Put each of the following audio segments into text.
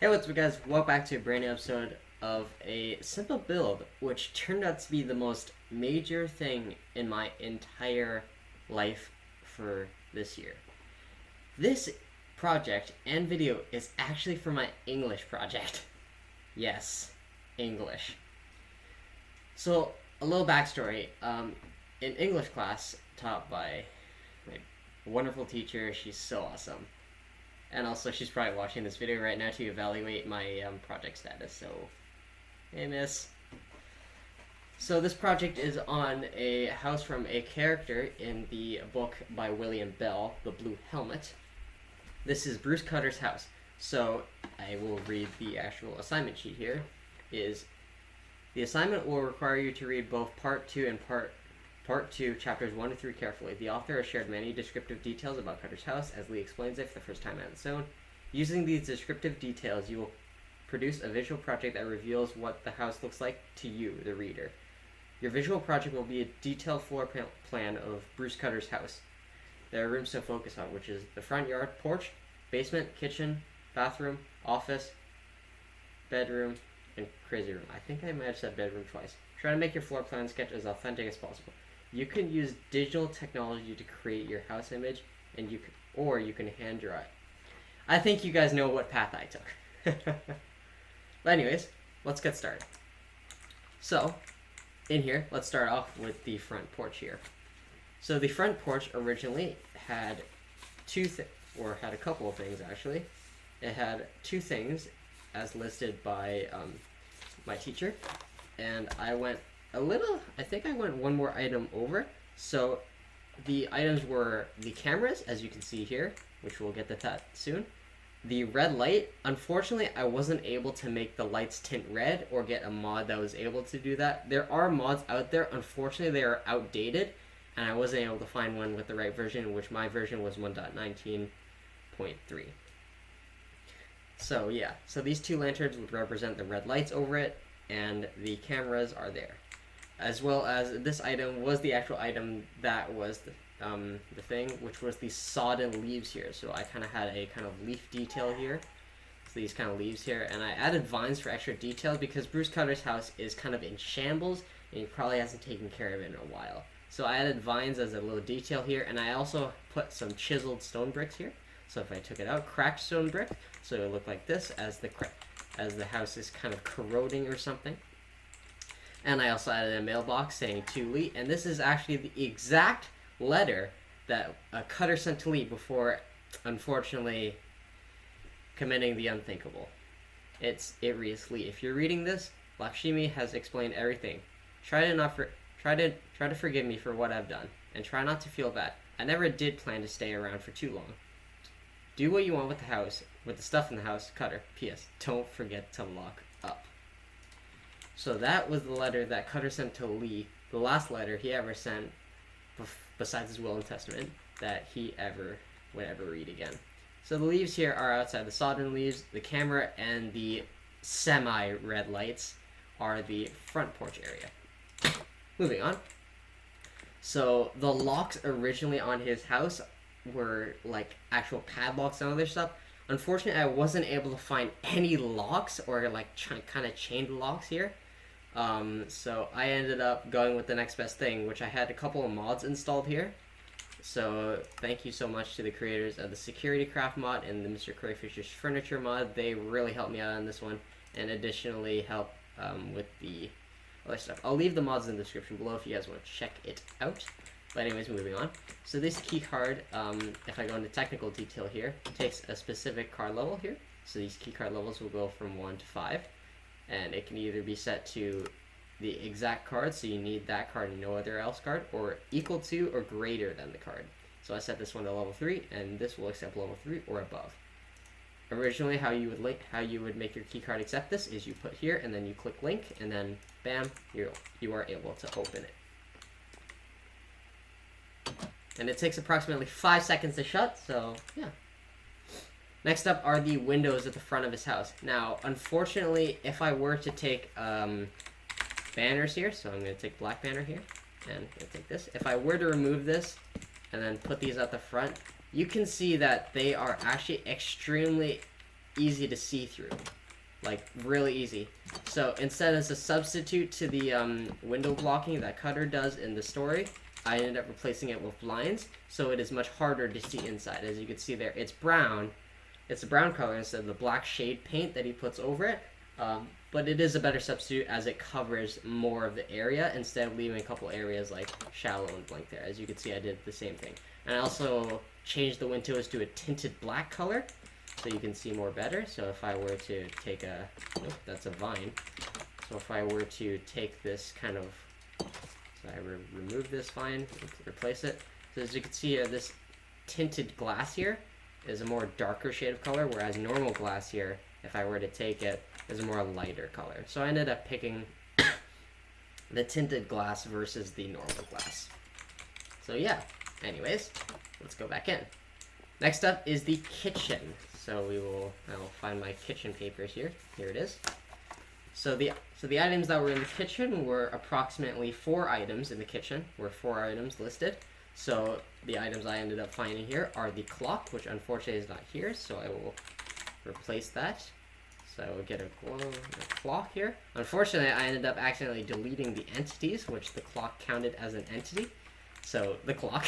Hey, what's up guys? Welcome back to a brand new episode of a simple build, which turned out to be the most major thing in my entire life for this year. This project and video is actually for my English project. Yes, English. So, a little backstory. In English class, taught by my wonderful teacher, she's so awesome. And also, she's probably watching this video right now to evaluate my project status. So, hey, miss. So, this project is on a house from a character in the book by William Bell, The Blue Helmet. This is Bruce Cutter's house. So, I will read the actual assignment sheet here. The assignment will require you to read both Part 2 and Part 2, Chapters 1 to 3 carefully. The author has shared many descriptive details about Cutter's house, as Lee explains it for the first time on its own. Using these descriptive details, you will produce a visual project that reveals what the house looks like to you, the reader. Your visual project will be a detailed floor plan of Bruce Cutter's house. There are rooms to focus on, which is the front yard, porch, basement, kitchen, bathroom, office, bedroom, and crazy room. I think I might have said bedroom twice. Try to make your floor plan sketch as authentic as possible. You can use digital technology to create your house image, and you can hand draw it. I think you guys know what path I took. But anyways, let's get started. So, in here, let's start off with the front porch here. So the front porch originally had had a couple of things actually. It had two things as listed by my teacher, and I think I went one more item over. So the items were the cameras, as you can see here, which we'll get to that soon. The red light, unfortunately, I wasn't able to make the lights tint red or get a mod that was able to do that. There are mods out there. Unfortunately, they are outdated, and I wasn't able to find one with the right version, which my version was 1.19.3. So yeah, so these two lanterns would represent the red lights over it, and the cameras are there. As well as this item was the actual item that was the thing, which was the sodden leaves here. So I kind of had a kind of leaf detail here. So these kind of leaves here, and I added vines for extra detail because Bruce Cutter's house is kind of in shambles, and he probably hasn't taken care of it in a while. So I added vines as a little detail here, and I also put some chiseled stone bricks here. So if I took it out, cracked stone brick, so it would look like this as the house is kind of corroding or something. And I also added a mailbox saying to Lee, and this is actually the exact letter that a Cutter sent to Lee before, unfortunately, committing the unthinkable. It reads, Lee, if you're reading this, Lakshmi has explained everything. Try to forgive me for what I've done, and try not to feel bad. I never did plan to stay around for too long. Do what you want with the house, with the stuff in the house, Cutter. P.S. Don't forget to lock up. So that was the letter that Cutter sent to Lee, the last letter he ever sent, besides his will and testament, that he would ever read again. So the leaves here are outside the sodden leaves. The camera and the semi-red lights are the front porch area. Moving on. So the locks originally on his house were like actual padlocks and other stuff. Unfortunately, I wasn't able to find any locks or like kind of chained locks here. So I ended up going with the next best thing, which I had a couple of mods installed here. So thank you so much to the creators of the Security Craft mod and the Mr. Crayfish's Furniture mod. They really helped me out on this one, and additionally help with the other stuff. I'll leave the mods in the description below if you guys want to check it out. But anyways, moving on. So this key card, if I go into technical detail here, takes a specific card level here. So these key card levels will go from 1 to 5. And it can either be set to the exact card, so you need that card and no other else card, or equal to or greater than the card. So I set this one to level 3, and this will accept level 3 or above. Originally, how you would make your key card accept this is you put here, and then you click link, and then bam, you are able to open it. And it takes approximately 5 seconds to shut, so yeah. Next up are the windows at the front of his house. Now, unfortunately, if I were to take banners here, so I'm going to take black banner here, and I'm going to take this. If I were to remove this and then put these at the front, you can see that they are actually extremely easy to see through. Like, really easy. So instead, as a substitute to the window blocking that Cutter does in the story, I ended up replacing it with blinds, so it is much harder to see inside. As you can see there, it's brown. It's a brown color instead of the black shade paint that he puts over it. But it is a better substitute as it covers more of the area instead of leaving a couple areas like shallow and blank there. As you can see, I did the same thing. And I also changed the windows to a tinted black color so you can see more better. So if I were to take a, nope, that's a vine. So if I were to take this kind of, so I remove this vine, replace it. So as you can see, this tinted glass here is a more darker shade of color, whereas normal glass here, if I were to take it, is a more lighter color. So I ended up picking the tinted glass versus the normal glass. So yeah, anyways, let's go back in. Next up is the kitchen. So I will find my kitchen papers here. Here it is. So the items that were in the kitchen were approximately 4 items in the kitchen. Were 4 items listed. So the items I ended up finding here are the clock, which unfortunately is not here, so I will replace that. So I will get a clock here. Unfortunately, I ended up accidentally deleting the entities, which the clock counted as an entity. So the clock.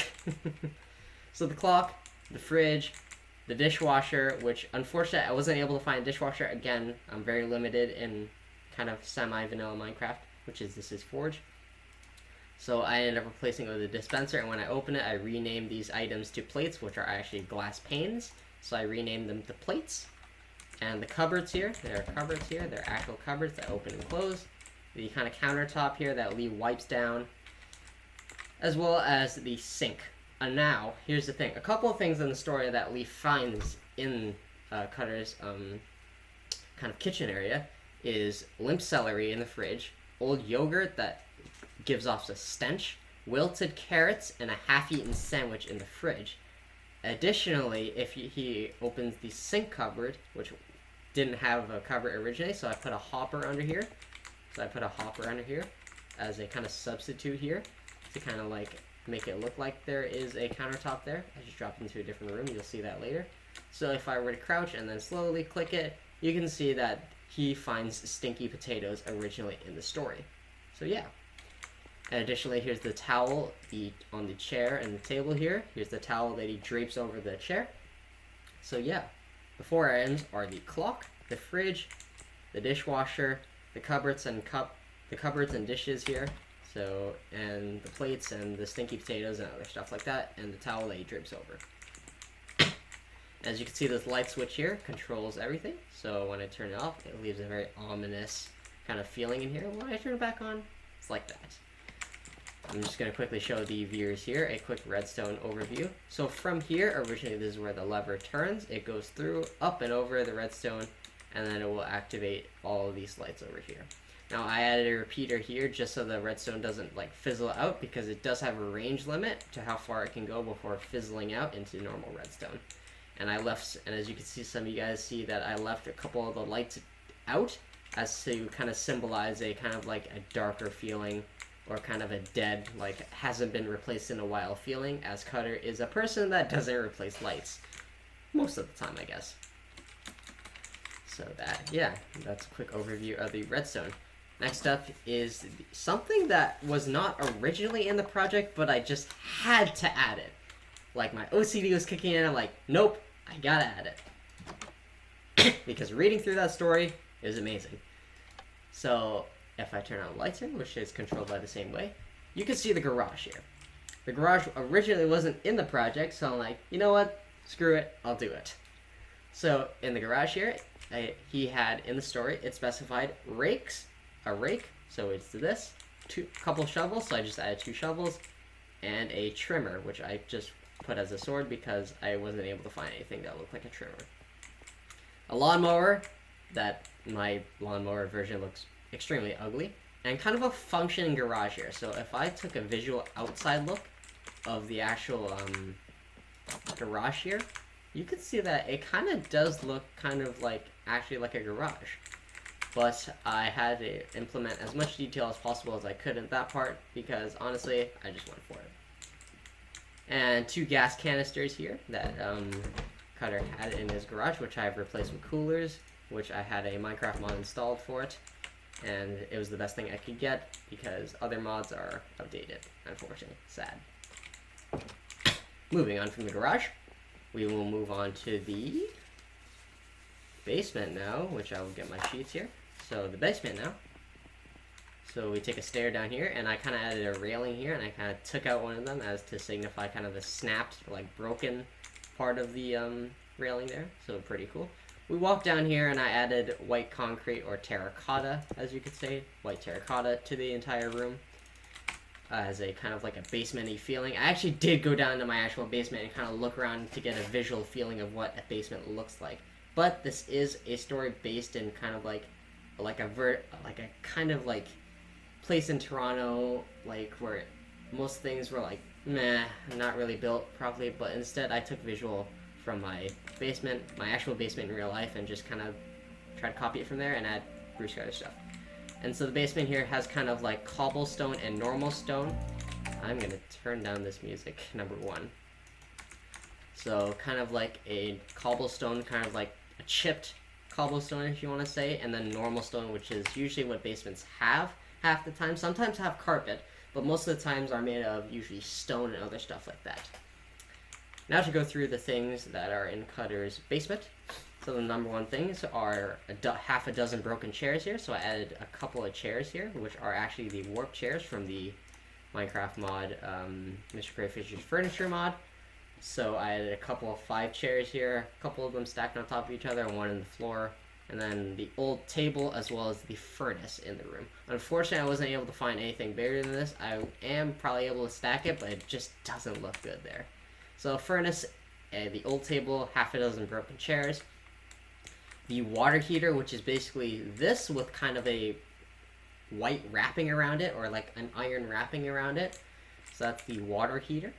So the clock, the fridge, the dishwasher, which unfortunately I wasn't able to find a dishwasher. Again, I'm very limited in kind of semi-vanilla Minecraft, this is Forge. So I ended up replacing it with a dispenser, and when I open it, I renamed these items to plates, which are actually glass panes. So I renamed them to plates. And the cupboards here, they're actual cupboards that open and close. The kind of countertop here that Lee wipes down, as well as the sink. And now, here's the thing. A couple of things in the story that Lee finds in Cutter's kind of kitchen area is limp celery in the fridge, old yogurt that gives off a stench, wilted carrots, and a half-eaten sandwich in the fridge. Additionally, if he opens the sink cupboard, which didn't have a cupboard originally, so I put a hopper under here. As a kind of substitute here to kind of like make it look like there is a countertop there. I just dropped into a different room. You'll see that later. So if I were to crouch and then slowly click it, you can see that he finds stinky potatoes originally in the story. So yeah. And additionally, here's the towel on the chair and the table here. Here's the towel that he drapes over the chair. So yeah, the 4 items are the clock, the fridge, the dishwasher, the cupboards and dishes here. So, and the plates and the stinky potatoes and other stuff like that, and the towel that he drapes over. As you can see, this light switch here controls everything. So when I turn it off, it leaves a very ominous kind of feeling in here. When I turn it back on, it's like that. I'm just going to quickly show the viewers here a quick redstone overview. So from here, originally this is where the lever turns. It goes through, up and over the redstone, and then it will activate all of these lights over here. Now I added a repeater here just so the redstone doesn't like fizzle out, because it does have a range limit to how far it can go before fizzling out into normal redstone. And as you can see, some of you guys see that I left a couple of the lights out as to kind of symbolize a kind of like a darker feeling, or kind of a dead, like hasn't been replaced in a while feeling, as Cutter is a person that doesn't replace lights most of the time, I guess. So that's a quick overview of the redstone. Next up is something that was not originally in the project, but I just had to add it. Like my OCD was kicking in, I'm like, nope, I gotta add it. Because reading through that story is amazing. So if I turn on lights here, which is controlled by the same way, you can see the garage here. The garage originally wasn't in the project, so I'm like, you know what, screw it, I'll do it. So in the garage here, he had in the story, it specified a rake, so it's this, couple shovels, so I just added 2 shovels, and a trimmer, which I just put as a sword because I wasn't able to find anything that looked like a trimmer. A lawnmower, that my lawnmower version looks extremely ugly, and kind of a functioning garage here. So if I took a visual outside look of the actual garage here, you can see that it kind of does look kind of like actually like a garage. But I had to implement as much detail as possible as I could in that part, because honestly, I just went for it. And 2 gas canisters here that Cutter had it in his garage, which I've replaced with coolers, which I had a Minecraft mod installed for it, and it was the best thing I could get because other mods are outdated, unfortunately. Sad. Moving on from the garage, we will move on to the basement now, which I will get my sheets here. So the basement now. So we take a stair down here, and I kind of added a railing here, and I kind of took out one of them as to signify kind of the snapped, like broken part of the railing there. So pretty cool. We walked down here, and I added white concrete, or terracotta, as you could say, white terracotta to the entire room. As a kind of like a basement-y feeling. I actually did go down to my actual basement and kind of look around to get a visual feeling of what a basement looks like. But this is a story based in kind of like a kind of like place in Toronto, like where most things were like meh, not really built properly. But instead, I took visual from my basement, my actual basement in real life, and just kind of tried to copy it from there and add Bruce Carter stuff. And so the basement here has kind of like cobblestone and normal stone. I'm gonna turn down this music, number one. So kind of like a cobblestone, kind of like a chipped cobblestone, if you want to say, and then normal stone, which is usually what basements have half the time. Sometimes have carpet, but most of the times are made of usually stone and other stuff like that. Now to go through the things that are in Cutter's basement. So the number one things are half a dozen broken chairs here. So I added a couple of chairs here, which are actually the warp chairs from the Minecraft mod, Mr. Crayfish's furniture mod. So I added a couple of 5 chairs here, a couple of them stacked on top of each other, and one in the floor. And then the old table as well as the furnace in the room. Unfortunately, I wasn't able to find anything bigger than this. I am probably able to stack it, but it just doesn't look good there. So furnace, the old table, half a dozen broken chairs. The water heater, which is basically this with kind of a white wrapping around it, or like an iron wrapping around it. So that's the water heater.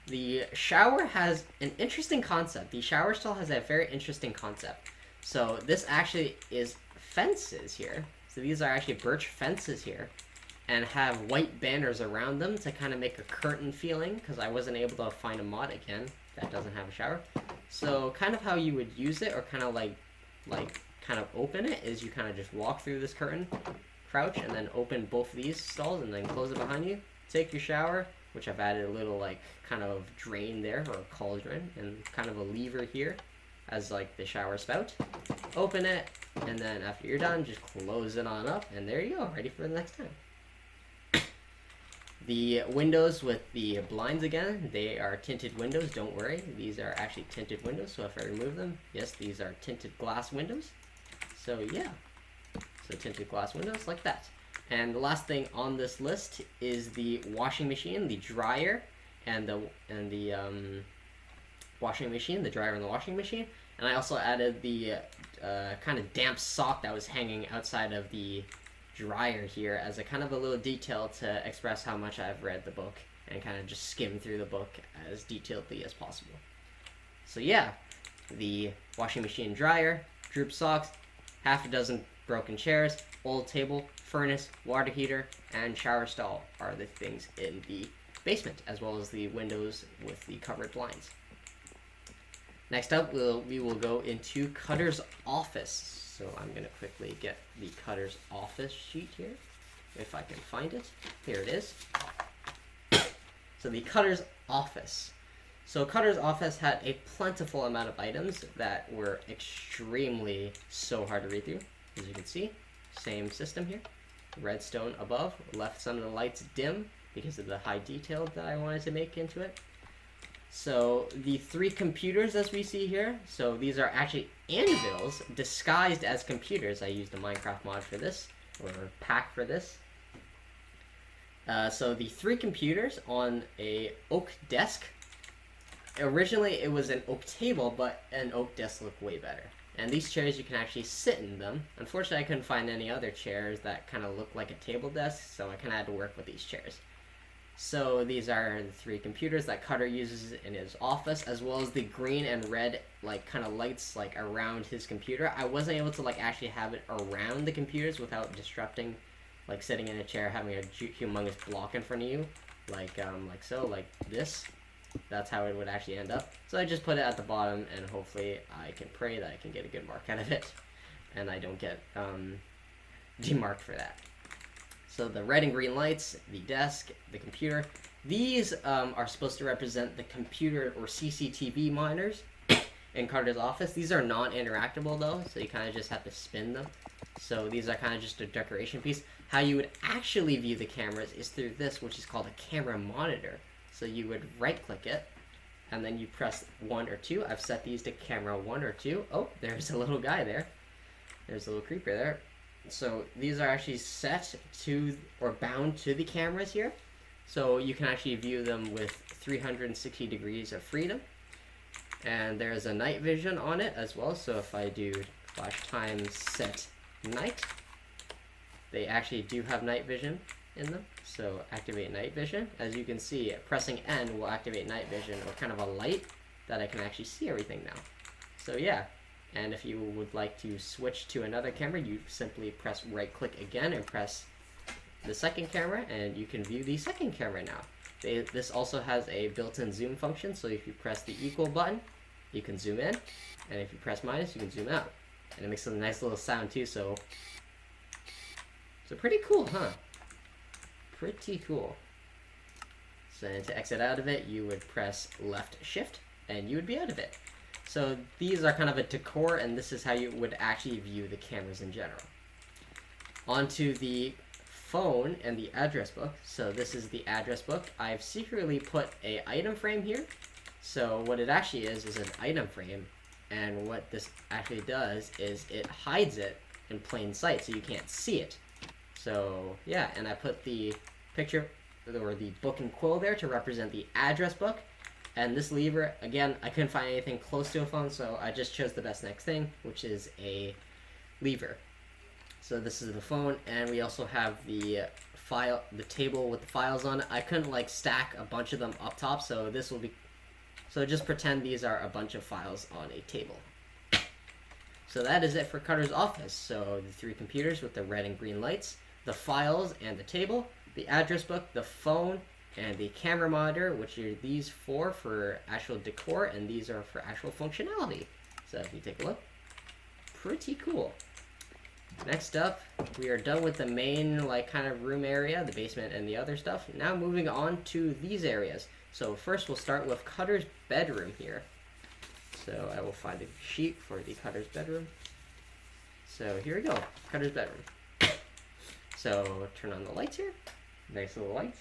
The shower has an interesting concept. The shower stall has a very interesting concept. So this actually is fences here. So these are actually birch fences here, and have white banners around them to kind of make a curtain feeling, because I wasn't able to find a mod again that doesn't have a shower. So kind of how you would use it, or kind of like kind of open it, is you kind of just walk through this curtain, crouch, and then open both of these stalls, and then close it behind you. Take your shower, which I've added a little like kind of drain there, or a cauldron, and kind of a lever here as like the shower spout. Open it, and then after you're done, just close it on up, and there you go, ready for the next time. The windows with the blinds again, they are tinted windows, don't worry. These are actually tinted windows, so if I remove them, yes, these are tinted glass windows. So yeah, so tinted glass windows like that. And the last thing on this list is the washing machine, the dryer, and the washing machine, the dryer and the washing machine. And I also added the kind of damp sock that was hanging outside of the dryer here as a kind of a little detail to express how much I've read the book and kind of just skim through the book as detailedly as possible. So yeah, the washing machine, dryer, droop socks, half a dozen broken chairs, old table, furnace, water heater, and shower stall are the things in the basement, as well as the windows with the covered blinds. Next up, we will go into Cutter's office. So I'm going to quickly get the Cutter's office sheet here, if I can find it. Here it is. So the Cutter's office. So Cutter's office had a plentiful amount of items that were extremely so hard to read through. As you can see, same system here. Redstone above, left some of the lights dim because of the high detail that I wanted to make into it. So the 3 computers as we see here, so these are actually anvils disguised as computers. I used a Minecraft mod for this, or a pack for this. So the 3 computers on a oak desk. Originally it was an oak table, but an oak desk looked way better. And these chairs, you can actually sit in them. Unfortunately, I couldn't find any other chairs that kind of look like a table desk, so I kind of had to work with these chairs. So these are the 3 computers that Cutter uses in his office, as well as the green and red like kind of lights like around his computer. I wasn't able to like actually have it around the computers without disrupting, like sitting in a chair having a humongous block in front of you, like so, like this. That's how it would actually end up. So I just put it at the bottom, and hopefully I can pray that I can get a good mark out of it, and I don't get demarked for that. So the red and green lights, the desk, the computer, these are supposed to represent the computer or CCTV monitors in Carter's office. These are non-interactable though, so you kind of just have to spin them. So these are kind of just a decoration piece. How you would actually view the cameras is through this, which is called a camera monitor. So you would right-click it, and then you press 1 or 2. I've set these to camera 1 or 2. Oh, there's a little guy there. There's a little creeper there. So these are actually set to or bound to the cameras here. So you can actually view them with 360 degrees of freedom. And there's a night vision on it as well. So if I do flash time set night, they actually do have night vision in them. So activate night vision. As you can see, pressing N will activate night vision, or kind of a light that I can actually see everything now. So yeah, and if you would like to switch to another camera, you simply press right click again and press the second camera, and you can view the second camera now. This also has a built-in zoom function, so if you press the equal button, you can zoom in, and if you press minus, you can zoom out. And it makes a nice little sound too, so pretty cool, huh? Pretty cool. So to exit out of it, you would press left shift, and you would be out of it. So these are kind of a decor, and this is how you would actually view the cameras in general. Onto the phone and the address book. So this is the address book. I've secretly put a item frame here. So what it actually is an item frame, and what this actually does is it hides it in plain sight, so you can't see it. So yeah, and I put the picture or the book and quill there to represent the address book. And this lever, again, I couldn't find anything close to a phone, so I just chose the best next thing, which is a lever. So this is the phone, and we also have the table with the files on it. I couldn't like stack a bunch of them up top, so this will be, so just pretend these are a bunch of files on a table. So that is it for Carter's office. So the 3 computers with the red and green lights, the files and the table, the address book, the phone, and the camera monitor, which are these 4 for actual decor, and these are for actual functionality. So if you take a look, pretty cool. Next up, we are done with the main like kind of room area, the basement and the other stuff. Now moving on to these areas. So first we'll start with Cutter's bedroom here. So I will find a sheet for the Cutter's bedroom. So here we go, Cutter's bedroom. So turn on the lights here. Nice little lights.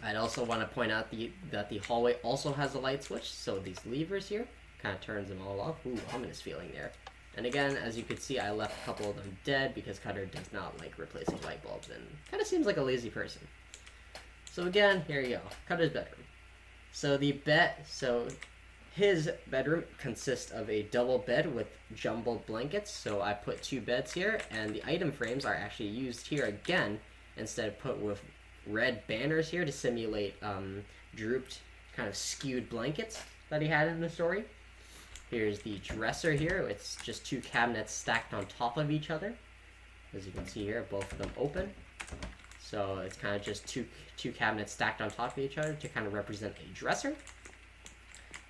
I'd also want to point out that the hallway also has a light switch. So these levers here kind of turns them all off. Ooh, ominous feeling there. And again, as you can see, I left a couple of them dead because Cutter does not like replacing light bulbs and kind of seems like a lazy person. So again, here you go, Cutter's bedroom. So his bedroom consists of a double bed with jumbled blankets. So I put 2 beds here, and the item frames are actually used here again, instead of put with red banners here to simulate drooped, kind of skewed blankets that he had in the story. Here's the dresser here. It's just 2 cabinets stacked on top of each other. As you can see here, both of them open. So it's kind of just two cabinets stacked on top of each other to kind of represent a dresser.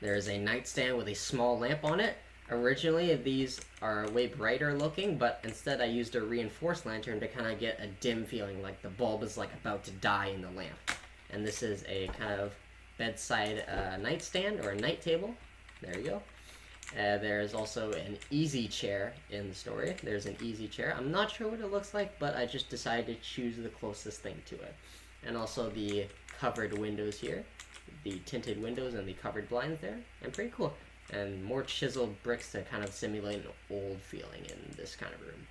There is a nightstand with a small lamp on it. Originally, these are way brighter looking, but instead I used a reinforced lantern to kind of get a dim feeling, like the bulb is like about to die in the lamp. And this is a kind of bedside nightstand or a night table. There you go. There's also an easy chair in the story. There's an easy chair. I'm not sure what it looks like, but I just decided to choose the closest thing to it. And also the covered windows here. The tinted windows and the covered blinds there. And pretty cool. And more chiseled bricks to kind of simulate an old feeling in this kind of room.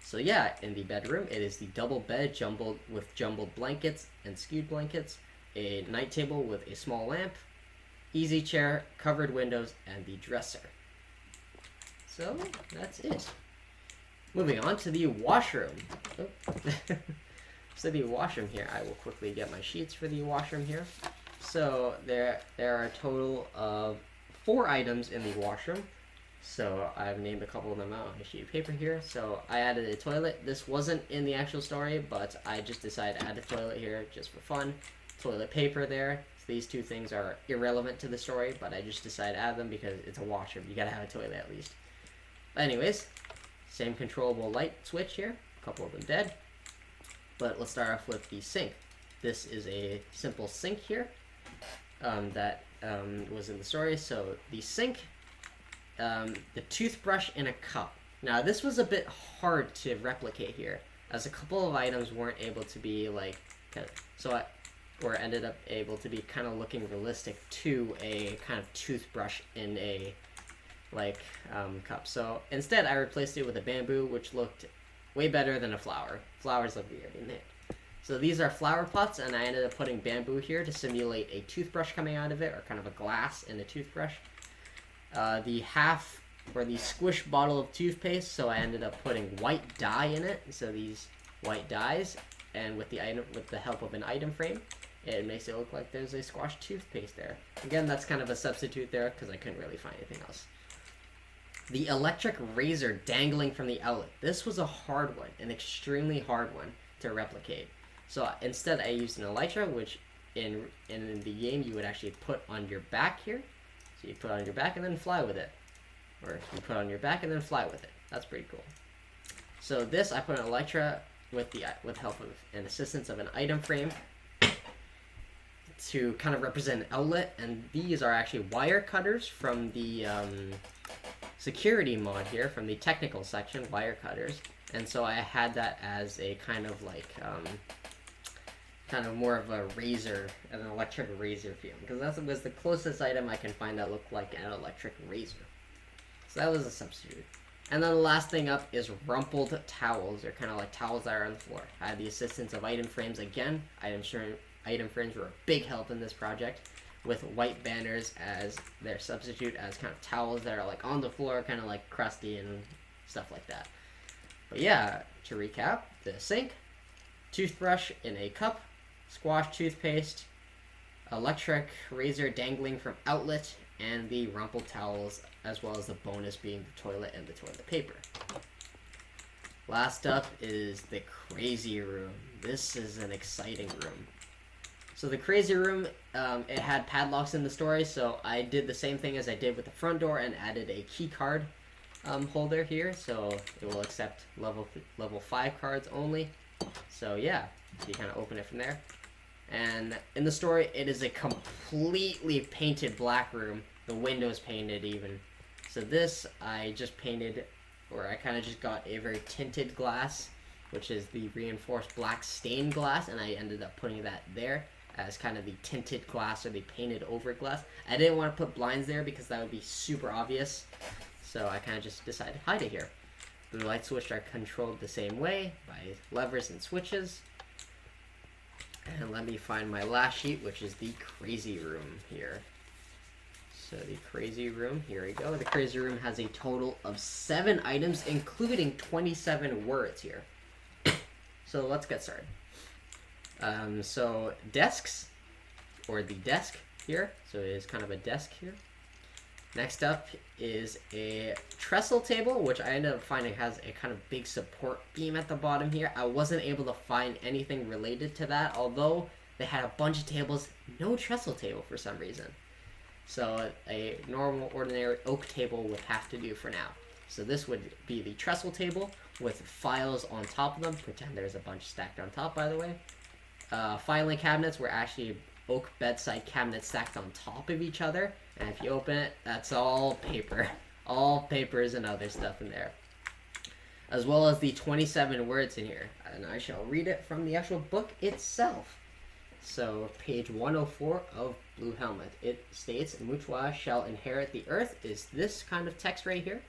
So yeah, in the bedroom, it is the double bed with jumbled blankets and skewed blankets. A night table with a small lamp. Easy chair, covered windows, and the dresser. So, that's it. Moving on to the washroom. Oh. So the washroom here, I will quickly get my sheets for the washroom here. So there are a total of 4 items in the washroom. So I've named a couple of them out on a sheet of paper here. So I added a toilet. This wasn't in the actual story, but I just decided to add a toilet here just for fun. Toilet paper there. It's these two things are irrelevant to the story, but I just decided to add them because it's a washroom. You gotta have a toilet at least. But anyways, same controllable light switch here. A couple of them dead. But let's start off with the sink. This is a simple sink here that was in the story. So the sink, the toothbrush in a cup. Now this was a bit hard to replicate here, as a couple of items weren't able to be like, or ended up able to be kind of looking realistic to a kind of toothbrush in a cup. So instead I replaced it with a bamboo, which looked way better than a flower. Flowers look weird in it. So these are flower pots, and I ended up putting bamboo here to simulate a toothbrush coming out of it, or kind of a glass in a toothbrush. The squish bottle of toothpaste, so I ended up putting white dye in it. So these white dyes, and with the help of an item frame, it makes it look like there's a squash toothpaste there. Again, that's kind of a substitute there because I couldn't really find anything else. The electric razor dangling from the outlet. This was a hard one, an extremely hard one to replicate. So instead I used an elytra, which in the game you would actually put on your back here. So you put it on your back and then fly with it. Or you put it on your back and then fly with it. That's pretty cool. So this, I put an elytra with help of and assistance of an item frame to kind of represent an outlet, and these are actually wire cutters from the security mod here, from the technical section, wire cutters. And so I had that as a kind of more of a razor, an electric razor feel, because that was the closest item I can find that looked like an electric razor. So that was a substitute. And then the last thing up is rumpled towels. They're kind of like towels that are on the floor. I had the assistance of item frames again. Item frames were a big help in this project, with white banners as their substitute, as kind of towels that are like on the floor, kind of like crusty and stuff like that. But yeah, to recap, the sink, toothbrush in a cup, squash toothpaste, electric razor dangling from outlet, and the rumpled towels, as well as the bonus being the toilet and the toilet paper. Last up is the crazy room. This is an exciting room. So the crazy room, it had padlocks in the story, so I did the same thing as I did with the front door and added a key card holder here, so it will accept level 5 cards only. So yeah, so you kind of open it from there. And in the story, it is a completely painted black room. The windows painted even. So this, I just painted, or I kind of just got a very tinted glass, which is the reinforced black stained glass, and I ended up putting that there as kind of the tinted glass, or the painted over glass. I didn't want to put blinds there because that would be super obvious, so I kind of just decided to hide it here. The light switches are controlled the same way by levers and switches. And let me find my last sheet, which is the crazy room here. So the crazy room, here we go. The crazy room has a total of 7 items, including 27 words here. So let's get started. So desks, or the desk here. So it is kind of a desk here. Next up is a trestle table, which I ended up finding has a kind of big support beam at the bottom here. I wasn't able to find anything related to that, although they had a bunch of tables, no trestle table for some reason. So a normal, ordinary oak table would have to do for now. So this would be the trestle table with files on top of them. Pretend there's a bunch stacked on top, by the way. Filing cabinets were actually oak bedside cabinets stacked on top of each other. And if you open it, that's all paper. All papers and other stuff in there. As well as the 27 words in here. And I shall read it from the actual book itself. So, page 104 of Blue Helmet. It states, Muchwa shall inherit the earth, is this kind of text right here.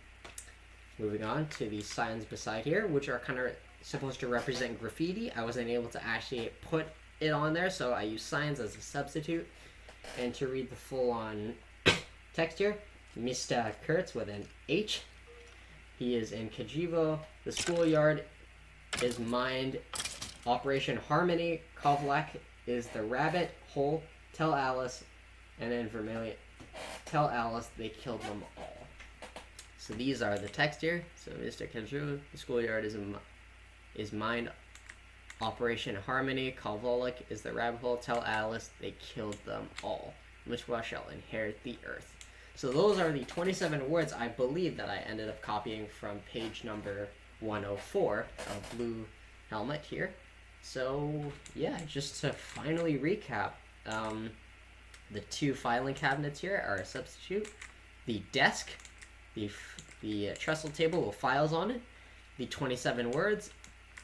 Moving on to the signs beside here, which are kind of supposed to represent graffiti. I wasn't able to actually put it on there, so I use signs as a substitute. And to read the full-on text here, Mr. Kurtz with an H. He is in Kajivo. The schoolyard is mined. Operation Harmony. Kovlak is the rabbit hole. Tell Alice, and then Vermilion. Tell Alice they killed them all. So these are the text here. So Mr. Kajivo, the schoolyard is mined. Operation Harmony, Kalvolok is the rabbit hole. Tell Alice they killed them all. Mishwa shall inherit the earth. So those are the 27 words I believe that I ended up copying from page number 104 of Blue Helmet here. So yeah, just to finally recap, the 2 filing cabinets here are a substitute. The desk, the trestle table with files on it, the 27 words,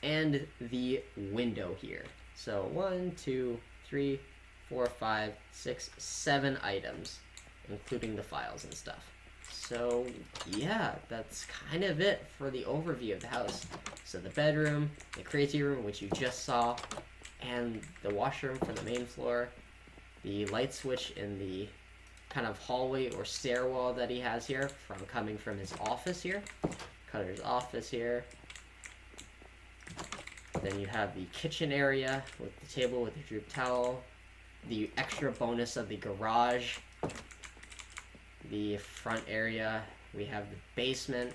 and the window here. So 1, 2, 3, 4, 5, 6, 7 items, including the files and stuff. So yeah, that's kind of it for the overview of the house. So the bedroom, the crazy room, which you just saw, and the washroom for the main floor, the light switch in the kind of hallway or stairwell that he has here from coming from his office here, Cutter's office here. Then you have the kitchen area with the table with the droop towel, the extra bonus of the garage, the front area, we have the basement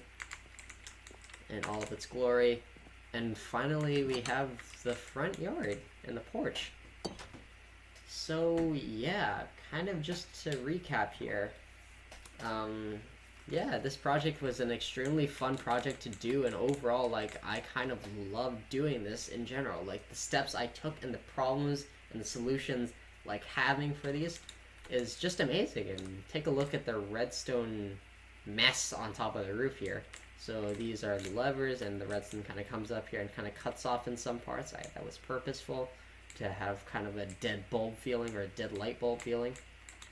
in all of its glory, and finally we have the front yard and the porch. So yeah, kind of just to recap here, yeah, this project was an extremely fun project to do, and overall, like, I kind of loved doing this in general. Like, the steps I took and the problems and the solutions, like, having for these is just amazing. And take a look at the redstone mess on top of the roof here. So these are the levers, and the redstone kind of comes up here and kind of cuts off in some parts. That was purposeful to have kind of a dead bulb feeling or a dead light bulb feeling.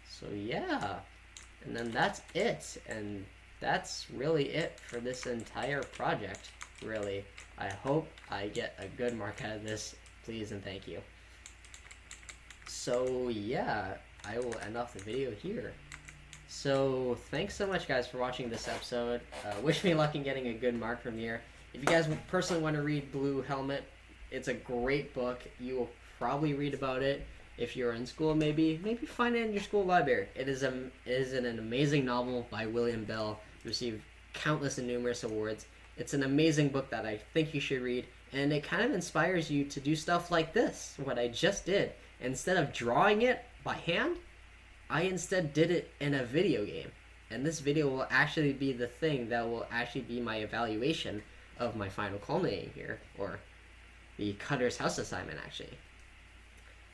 So yeah. And then that's it, and that's really it for this entire project, really. I hope I get a good mark out of this, please and thank you. So yeah, I will end off the video here. So thanks so much guys for watching this episode. Wish me luck in getting a good mark from here. If you guys personally want to read Blue Helmet, it's a great book. You will probably read about it. If you're in school, maybe find it in your school library. It is an amazing novel by William Bell. Received countless and numerous awards. It's an amazing book that I think you should read, and it kind of inspires you to do stuff like this, what I just did. Instead of drawing it by hand, I instead did it in a video game. And this video will actually be the thing that will actually be my evaluation of my final culminating here, or the Cutter's House assignment, actually.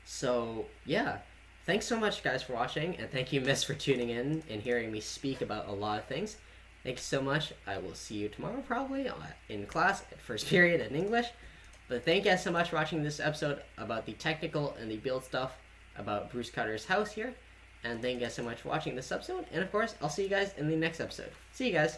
So yeah, thanks so much guys for watching, and thank you Miss for tuning in and hearing me speak about a lot of things. Thank you so much. I will see you tomorrow probably in class at first period in English. But thank you guys so much for watching this episode about the technical and the build stuff about Bruce Cutter's house here. And thank you guys so much for watching this episode, and of course I'll see you guys in the next episode. See you guys.